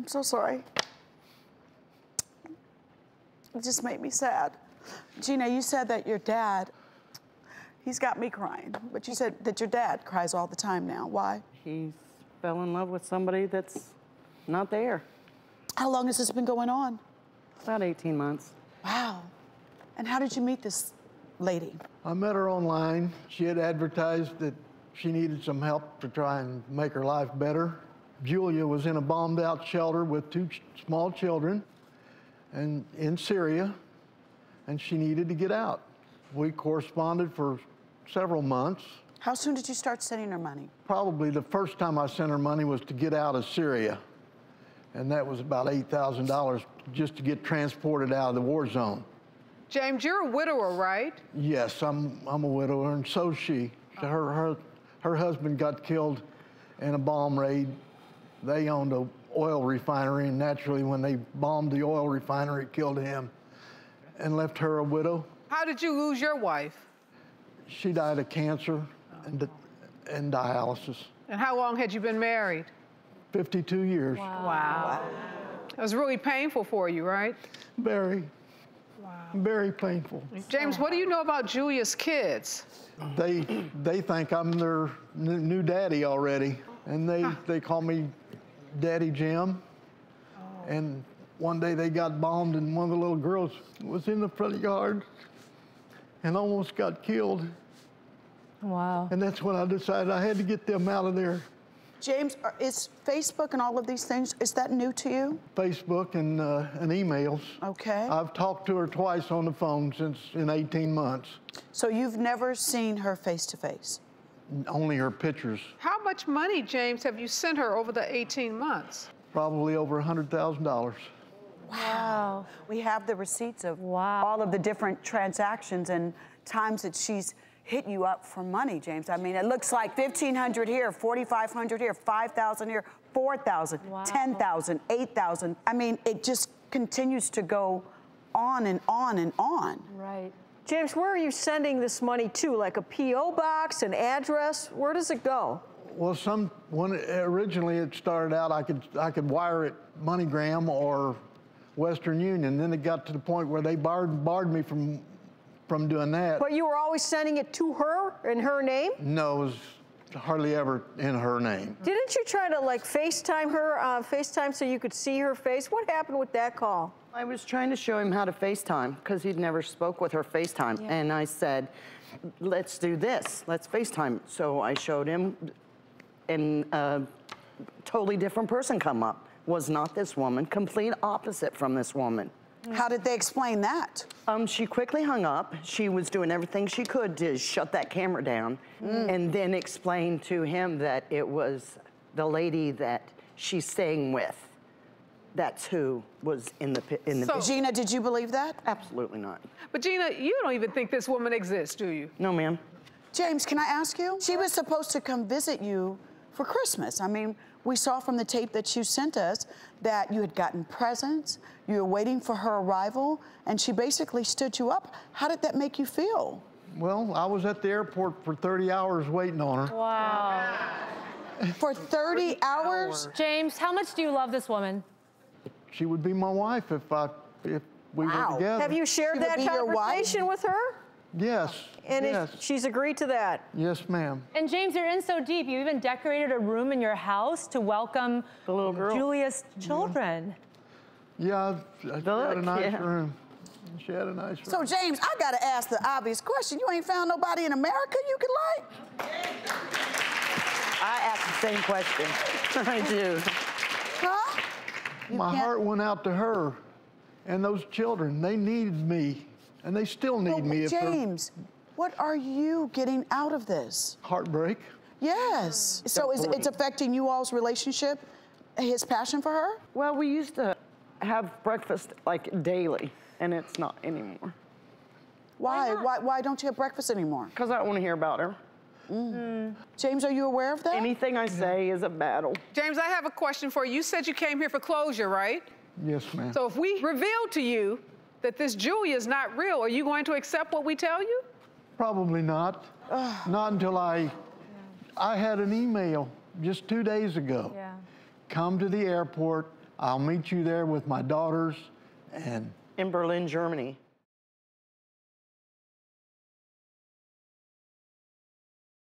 I'm so sorry. It just made me sad. Gina, you said that your dad, he's got me crying, but you said that your dad cries all the time now. Why? He fell in love with somebody that's not there. How long has this been going on? About 18 months. Wow. And how did you meet this lady? I met her online. She had advertised that she needed some help to try and make her life better. Julia was in a bombed out shelter with 2 small children and in Syria, and she needed to get out. We corresponded for several months. How soon did you start sending her money? Probably the first time I sent her money was to get out of Syria, and that was about $8,000 just to get transported out of the war zone. James, you're a widower, right? Yes, I'm a widower, and so's she. Her husband got killed in a bomb raid. They owned an oil refinery, and naturally, when they bombed the oil refinery, it killed him and left her a widow. How did you lose your wife? She died of cancer and dialysis. And how long had you been married? 52 years. Wow. It was really painful for you, right? Very. Wow. Very painful. James, what do you know about Julia's kids? They think I'm their new daddy already, and they call me Daddy Jim. Oh. And one day they got bombed, and one of the little girls was in the front yard and almost got killed. Wow. And that's when I decided I had to get them out of there. James, is Facebook and all of these things, is that new to you? Facebook and emails. Okay. I've talked to her twice on the phone in 18 months. So you've never seen her face to face? Only her pictures. How much money, James, have you sent her over the 18 months? Probably over $100,000. Wow. We have the receipts of all of the different transactions and times that she's hit you up for money, James. I mean, it looks like $1,500 here, $4,500 here, $5,000 here, $4,000, $10,000, $8,000. I mean, it just continues to go on and on and on. Right. James, where are you sending this money to? Like a P.O. box, an address? Where does it go? Well, when originally it started out, I could wire it MoneyGram or Western Union. Then it got to the point where they barred me from doing that. But you were always sending it to her in her name? No, it was hardly ever in her name. Didn't you try to like FaceTime her, FaceTime so you could see her face? What happened with that call? I was trying to show him how to FaceTime because he'd never spoke with her FaceTime. Yeah. And I said, let's do this, let's FaceTime. So I showed him, and a totally different person come up. Was not this woman, complete opposite from this woman. How did they explain that? She quickly hung up. She was doing everything she could to shut that camera down, and then explained to him that it was the lady that she's staying with. That's who was in the So, Gina, did you believe that? Absolutely not. But Gina, you don't even think this woman exists, do you? No, ma'am. James, can I ask you? She was supposed to come visit you for Christmas. I mean, we saw from the tape that you sent us that you had gotten presents, you were waiting for her arrival, and she basically stood you up. How did that make you feel? Well, I was at the airport for 30 hours waiting on her. Wow. For 30 hours? James, how much do you love this woman? She would be my wife if we were together. Have you shared that conversation with her? Yes. And yes. She's agreed to that? Yes, ma'am. And James, you're in so deep. You even decorated a room in your house to welcome the little girl. Julia's children. Yeah, she had a nice room. She had a nice room. So, James, I gotta ask the obvious question. You ain't found nobody in America you could like? I ask the same question. I do. Huh? My heart went out to her and those children. They needed me, and they still need me. James, what are you getting out of this? Heartbreak. Yes. So it's affecting you all's relationship, his passion for her? Well, we used to have breakfast like daily, and it's not anymore. Why? Why don't you have breakfast anymore? Because I don't want to hear about her. James, are you aware of that? Anything I say is a battle. James, I have a question for you. You said you came here for closure, right? Yes, ma'am. So if we reveal to you that this Julia is not real, are you going to accept what we tell you? Probably not. Not until I had an email just 2 days ago. Yeah. Come to the airport. I'll meet you there with my daughters and In Berlin, Germany.